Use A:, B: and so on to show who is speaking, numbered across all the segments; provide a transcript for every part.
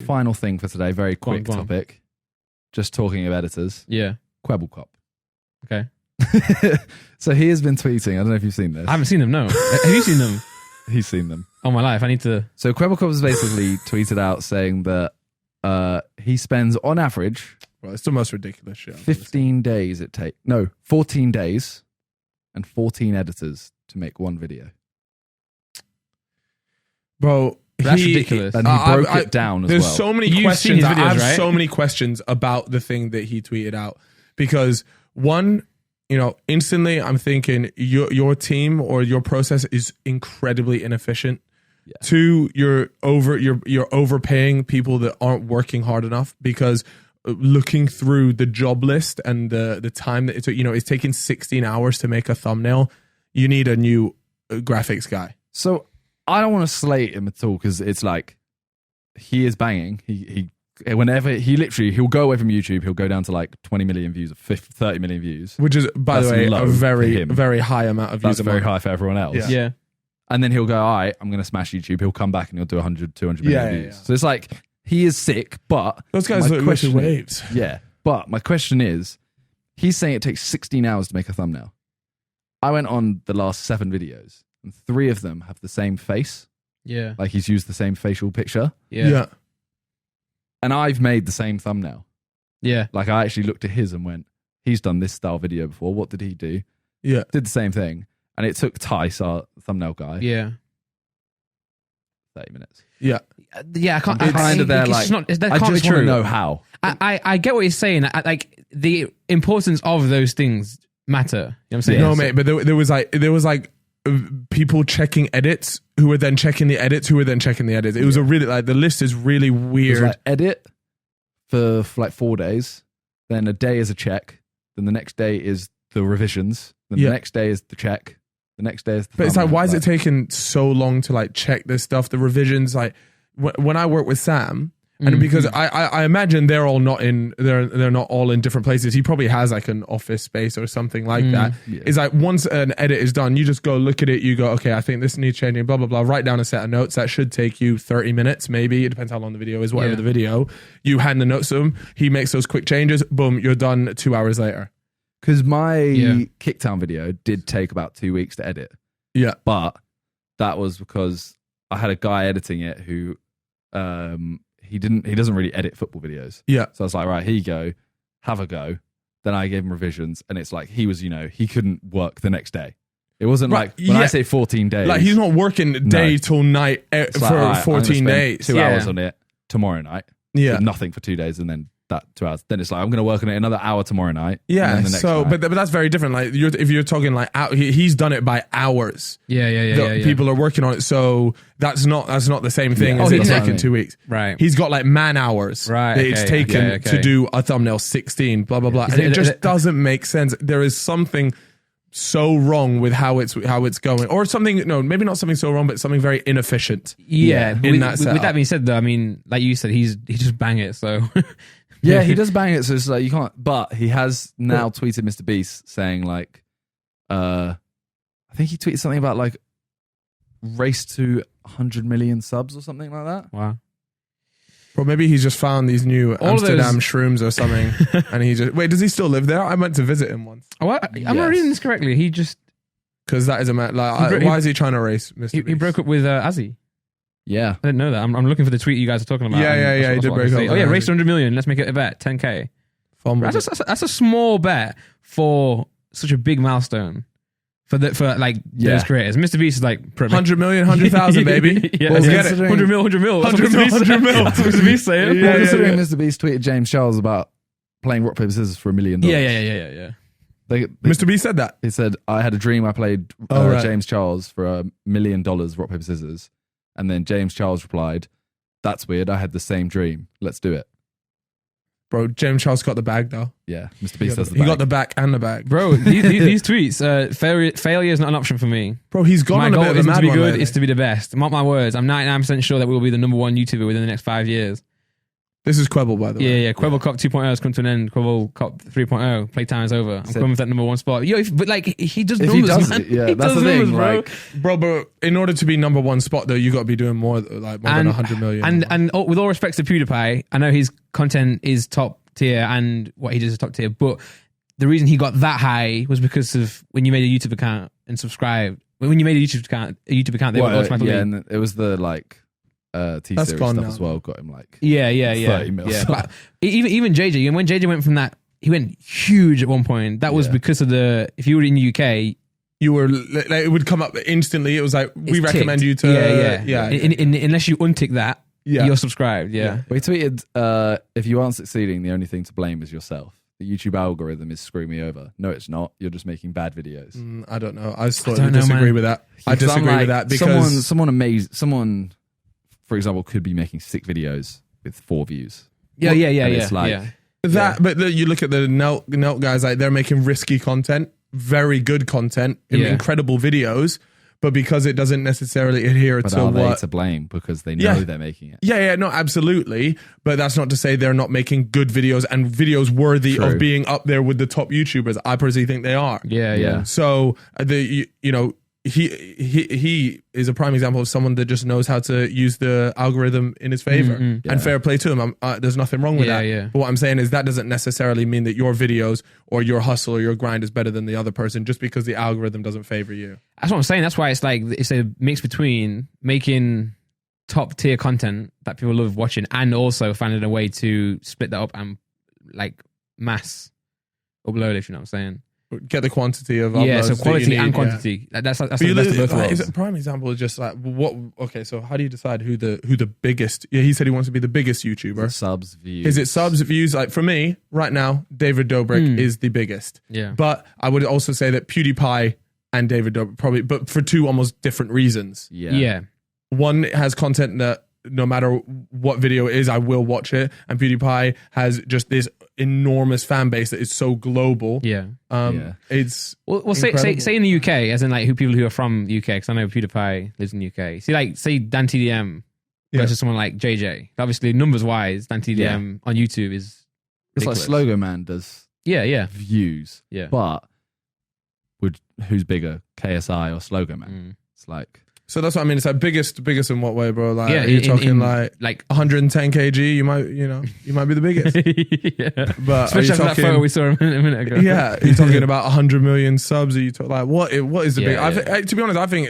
A: Final thing for today, very quick
B: Go on.
A: topic. Just talking of editors.
B: Yeah.
A: KWEBBELKOP.
B: Okay.
A: So he has been tweeting. I don't know if you've seen this.
B: I haven't seen them, no. Have you seen them?
A: He's seen them.
B: Oh, my life. I need to...
A: So KWEBBELKOP has basically tweeted out saying that he spends, on average...
C: Well, it's the most ridiculous shit.
A: 15 days it takes. No, 14 days and 14 editors to make one video.
C: Bro,
B: That's ridiculous.
A: And he broke it down as well.
C: There's so many
B: You've
C: questions.
B: seen his videos,
C: I have
B: right?
C: so many questions about the thing that he tweeted out. Because one, instantly I'm thinking your team or your process is incredibly inefficient. Yeah. Two, you're overpaying people that aren't working hard enough, because looking through the job list and the time that it took, it's taking 16 hours to make a thumbnail. You need a new graphics guy.
A: So I don't want to slate him at all, because it's like he is banging. He whenever he'll go away from YouTube, he'll go down to like 20 million views or 30 million views,
C: which is, by the way, a very very high amount of views.
A: That's very high for everyone else.
B: Yeah.
A: And then he'll go, all right, I'm going to smash YouTube. He'll come back and he'll do 100, 200 million views. Yeah. So it's like, he is sick, but...
C: Those guys look like waves.
A: Yeah. But my question is, he's saying it takes 16 hours to make a thumbnail. I went on the last 7 videos, and 3 of them have the same face.
B: Yeah.
A: Like he's used the same facial picture.
B: Yeah.
A: And I've made the same thumbnail.
B: Yeah.
A: Like I actually looked at his and went, he's done this style video before. What did he do?
C: Yeah.
A: Did the same thing. And it took Tice, our thumbnail guy, 30 minutes.
B: Yeah, I can't.
A: It's kind of there, like,
B: that
A: I
B: can't
A: just
B: be
A: want to
B: true.
A: know how.
B: I get what you're saying. Like the importance of those things matter. You know what I'm saying?
C: No, mate, but there was like people checking edits who were then checking the edits who were then checking the edits. It was a really, like, the list is really
A: It
C: weird.
A: was like edit for like 4 days, then a day is a check, then the next day is the revisions, then the next day is the check, the next day is the
C: But it's like,
A: thumbnail.
C: why is it taking so long to like check this stuff? The revisions, like when I work with Sam, and because I imagine they're all not in, they're not all in different places. He probably has like an office space or something like that.
A: Yeah.
C: It's like once an edit is done, you just go look at it. You go, okay, I think this needs changing. Blah blah blah. Write down a set of notes that should take you 30 minutes, maybe. It depends how long the video is. Whatever the video, you hand the notes to him. He makes those quick changes. Boom, you're done 2 hours later.
A: Because my Kicktown video did take about 2 weeks to edit.
C: Yeah,
A: but that was because I had a guy editing it who he doesn't really edit football videos.
C: Yeah.
A: So I was like, right, here you go, have a go. Then I gave him revisions, and it's like he was, he couldn't work the next day. It wasn't like when I say 14 days,
C: like he's not working day till night for
A: like,
C: 14 days.
A: 2 hours on it tomorrow night.
C: Yeah,
A: did nothing for 2 days, and then that 2 hours. Then it's like, I'm going to work on it another hour tomorrow night.
C: Yeah.
A: And then the next
C: So,
A: night.
C: but that's very different. Like if you're talking like he's done it by hours.
B: Yeah.
C: People are working on it, so that's not the same thing as it taking 2 weeks.
B: Right.
C: He's got like man hours.
B: Right.
C: That it's taken to do a thumbnail 16. Blah blah blah. And it just doesn't make sense. There is something so wrong with how it's going, or something. No, maybe not something so wrong, but something very inefficient.
B: Yeah.
C: In that setup.
B: With that being said, though, I mean, like you said, he just bang it. So.
A: Yeah, he does bang it, so it's like you can't. But he has now tweeted Mr. Beast saying like, I think he tweeted something about like race to 100 million subs or something like that.
B: Wow.
C: Well, maybe he's just found these new Amsterdam shrooms or something, and he just wait. Does he still live there? I went to visit him once.
B: Oh, I'm not reading this correctly. He just
C: because that is a man. Like, why is he trying to race Mr. Beast?
B: He broke up with Azzy.
A: Yeah,
B: I didn't know that. I'm looking for the tweet you guys are talking about.
C: Yeah. He did break up.
B: Oh yeah, race to 100 million. Let's make it a bet. 10K. That's a small bet for such a big milestone for those creators. Mr. Beast is like
C: 100 million, 100,000, baby.
B: Yeah,
C: well,
B: get it. 100 mil. 100 mil. That's what Mr. Beast saying.
A: Yeah, considering Mr. Beast tweeted James Charles about playing rock paper scissors for $1 million.
B: Yeah.
C: Mr. Beast said that.
A: He said, "I had a dream. I played James Charles for $1 million rock paper scissors." And then James Charles replied, "That's weird. I had the same dream. Let's do it."
C: Bro, James Charles got the bag though.
A: Yeah, Mr. Beast does the
C: bag.
A: He
C: got the back and the bag.
B: Bro, these tweets, failure is not an option for me.
C: Bro, he's gone on a bit of a mad one.
B: My goal isn't to be good, it's to be the best. Mark my words, I'm 99% sure that we'll be the #1 YouTuber within the next 5 years.
C: This is Quebble, by the way.
B: Yeah. KWEBBELKOP 2.0 has come to an end. KWEBBELKOP 3.0 playtime is over. I'm going with that number one spot. Yo, but like he does numbers,
A: he does
B: man.
A: it, yeah,
B: He
A: that's
B: does
A: the thing.
B: numbers, bro.
A: Like,
C: Bro, in order to be number one spot, though, you got to be doing more than 100 million.
B: And with all respects to PewDiePie, I know his content is top tier and what he does is top tier, but the reason he got that high was because of when you made a YouTube account and subscribed. When you made a YouTube account, they would automatically.
A: Yeah, and it was the like T-Series stuff
C: now.
A: as well. Got him like
B: 30
A: mil.
B: Yeah. But even JJ, and when JJ went from that, he went huge at one point. That was because of if you were in the UK,
C: you were like, it would come up instantly. It was like, we
B: it's
C: recommend
B: ticked.
C: you to.
B: Yeah. Unless you untick that, you're subscribed. Yeah.
A: Well, he tweeted, if you aren't succeeding, the only thing to blame is yourself. The YouTube algorithm is screwing me over. No, it's not. You're just making bad videos.
C: I don't know. I slightly disagree with that. I disagree with that because
A: someone, for example, could be making 6 videos with 4 views.
B: Yeah.
A: It's like,
C: that. But you look at the Nelt guys, like they're making risky content, very good content, incredible videos. But because it doesn't necessarily adhere
A: but
C: to
A: are
C: what...
A: they to blame because they know they're making it?
C: Yeah, no, absolutely. But that's not to say they're not making good videos and videos worthy of being up there with the top YouTubers. I personally think they are.
B: Yeah.
C: So, he is a prime example of someone that just knows how to use the algorithm in his favor. And fair play to him. There's nothing wrong with that.
B: Yeah.
C: But what I'm saying is that doesn't necessarily mean that your videos or your hustle or your grind is better than the other person just because the algorithm doesn't favor you.
B: That's what I'm saying. That's why it's like it's a mix between making top tier content that people love watching and also finding a way to split that up and like mass upload, if you know what I'm saying.
C: Get the quantity of uploads.
B: So quality and quantity. Yeah. That's the best of both worlds.
C: A prime example is just like what? Okay, so how do you decide who the biggest? Yeah, he said he wants to be the biggest YouTuber.
A: Subs, views.
C: Is it subs, views? Like for me, right now, David Dobrik is the biggest.
B: Yeah,
C: but I would also say that PewDiePie and David Dobrik probably, but for 2 almost different reasons.
B: Yeah.
C: One has content that no matter what video it is, I will watch it, and PewDiePie has just this enormous fan base that is so global. It's
B: say in the UK, as in like people who are from the UK, because I know PewDiePie lives in the UK. See, like say Dan TDM versus someone like JJ. Obviously, numbers wise, Dan TDM on YouTube is ridiculous.
A: It's like Slogo Man does. Views.
B: Yeah,
C: but
A: who's bigger, KSI or Slogo Man? It's like.
C: So that's what I mean. It's like biggest in what way, bro? Like you're
B: in
C: talking like 110 kg. You might be the biggest. But
B: especially after that photo we saw a minute ago.
C: Yeah, you're talking about 100 million subs. Are you talk like what is the big? To be honest, I think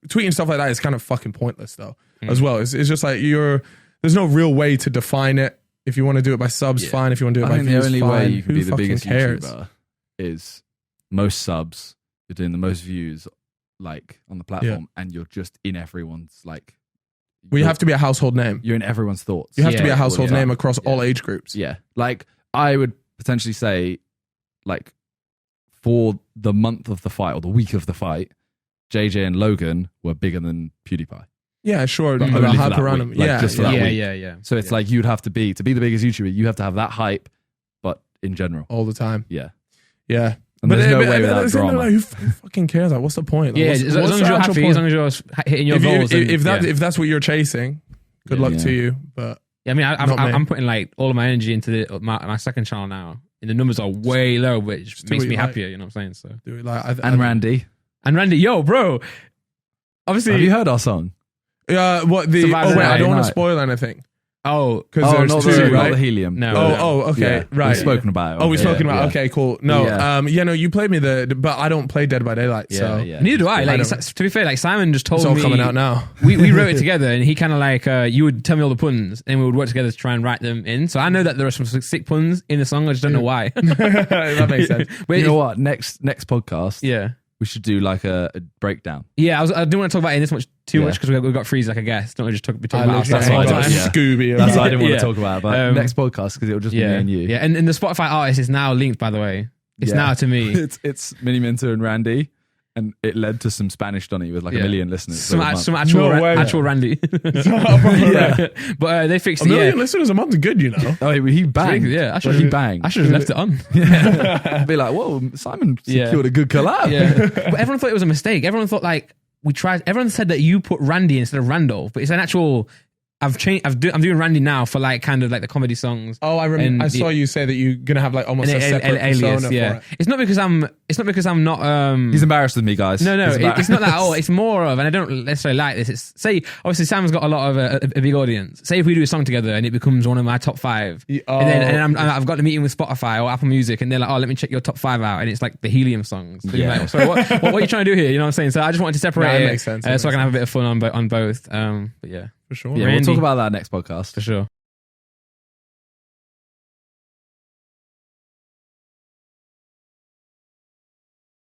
C: tweeting stuff like that is kind of fucking pointless though. As well, it's just like there's no real way to define it. If you want to do it by subs, fine. If you want to do it by views,
A: the only way you can be the biggest
C: cares?
A: YouTuber is most subs. You're doing the most views. Like on the platform, and you're just in everyone's like.
C: Well, you have to be a household name.
A: You're in everyone's thoughts.
C: You have to be a household name across all age groups.
A: Yeah, like I would potentially say, like for the month of the fight or the week of the fight, JJ and Logan were bigger than PewDiePie.
C: Yeah, sure.
A: But
C: the hype
A: for
C: around
A: them.
C: Like,
A: just for that week.
B: Yeah.
A: So it's like you'd have to be the biggest YouTuber. You have to have that hype, but in general,
C: all the time.
A: Yeah.
C: And
A: there's no way without drama.
C: Like, who fucking cares? Like, what's the point? Like,
B: as long as you're happy, as long as you're hitting your goals.
C: If that's what you're chasing, good luck to you. But
B: I mean, I'm putting like all of my energy into my second channel now, and the numbers are way low, which makes me happier. You know what I'm saying? So
C: do it like
A: Randy,
B: yo, bro. Obviously,
A: have you heard our song?
C: What the?
B: Survivor
C: I don't want
A: Night.
C: to spoil anything.
B: Oh,
C: because there's
A: not
C: 2, right?
A: Not the helium.
B: No.
C: Okay, right.
A: We've spoken about it.
C: We've spoken about it. Okay, cool. No,
A: Yeah.
C: You played me but I don't play Dead by Daylight, so.
B: Neither do I. Like, to be fair, like Simon just told me.
C: It's all coming out now.
B: we wrote it together, and he kind of like, you would tell me all the puns, and we would work together to try and write them in. So I know that there are some sick puns in the song, I just don't know why.
C: That makes sense.
A: But you know what? Next podcast.
B: Yeah.
A: We should do like a breakdown.
B: Yeah, I didn't want to talk about it this much too much because we've got Freeze like a guest. Don't we just be talking about
A: That's why
C: Scooby.
A: That's why I didn't want to talk about it. But next podcast because it'll just be me and you.
B: Yeah, and the Spotify artist is now linked, by the way. It's now to me.
A: It's Mini Minter and Randy. And it led to some Spanish Donny with like 1 million listeners.
B: Some actual Randy. But they fixed it.
C: 1 million listeners a month is good, you know.
A: Oh, he banged.
B: Yeah,
A: he banged.
B: I should have left it on.
A: Be like, whoa, Simon secured a good collab.
B: Yeah. But everyone thought it was a mistake. Everyone thought like we tried. Everyone said that you put Randy instead of Randolph, but it's an actual I've changed. I'm doing Randy now for like kind of like the comedy songs.
C: Oh, I saw you say that you're gonna have like almost a separate
B: alias.
C: persona
B: Yeah,
C: for it.
B: it's not because I'm not.
A: He's embarrassed with me, guys.
B: No,
A: He's
B: it's not that at all. It's more of, and I don't necessarily like this. It's say obviously Sam's got a lot of a big audience. Say if we do a song together and it becomes one of my top 5, and then I've got a meeting with Spotify or Apple Music, and they're like, oh, let me check your top 5 out, and it's like the Helium songs. So
A: Yeah.
B: like, so what are you trying to do here? You know what I'm saying? So I just wanted to separate
C: No, that
B: it,
C: makes sense.
B: so I can have a bit of fun on both. But yeah,
C: For sure.
B: Yeah,
A: We'll
B: Randy.
A: talk about that next podcast.
B: for sure.